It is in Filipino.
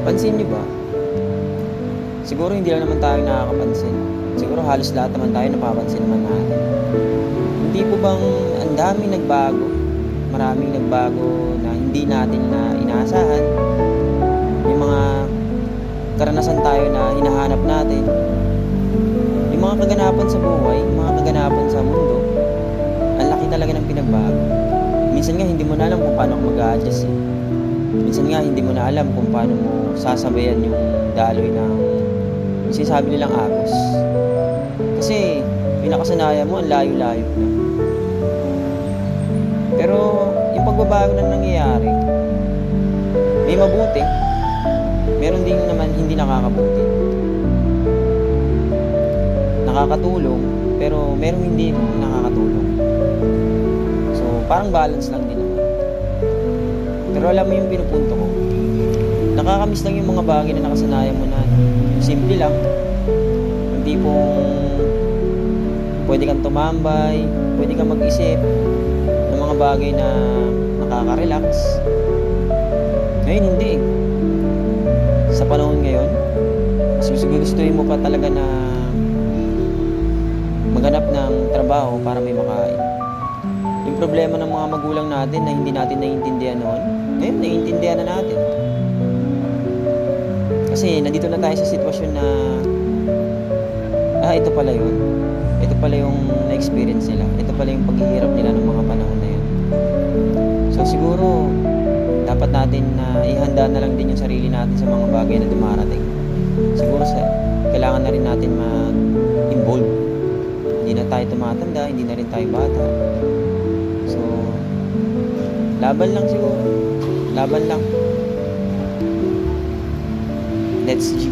Pansin niyo ba? Siguro hindi lang naman tayo nakakapansin. Siguro halos lahat naman tayo napapansin naman natin. Hindi po bang ang daming nagbago? Maraming nagbago na hindi natin na inaasahan. Yung mga karanasan tayo na hinahanap natin. Yung mga kaganapan sa buhay, yung mga kaganapan sa mundo, ang laki talaga ng pinagbago. Minsan nga hindi mo na alam kung paano mag-a-adjust eh. Minsan nga hindi mo na alam kung paano mo sasabayan yung daloy ng sinasabi nilang agos. Kasi pinakasanayan mo ang layo-layo na. Pero yung pagbabago na nangyayari, may mabuti, meron din naman hindi nakakabuti. Nakakatulong, pero meron hindi nakakatulong. So parang balance lang din naman. Pero alam mo yung pinupunto ko, nakakamiss lang yung mga bagay na nakasanayan mo na. Yung simple lang, yung tipong pwede kang tumambay, pwede kang mag-isip ng mga bagay na nakaka-relax. Ngayon hindi. Sa panahon ngayon, mas gustuhin mo pa talaga na maghanap ng trabaho para may makain. Yung problema ng mga magulang natin na hindi natin naiintindihan noon, ngayon naiintindihan na natin. Kasi nandito na tayo sa sitwasyon na ito pala yun. Ito pala yung na-experience nila. Ito pala yung paghihirap nila ng mga panahon na yun. So siguro dapat natin na ihanda na lang din yung sarili natin sa mga bagay na dumarating. Siguro kailangan na rin natin mag-involve. Hindi na tayo tumatanda, hindi na rin tayo bata. So laban lang siguro. Laban lang. Let's G.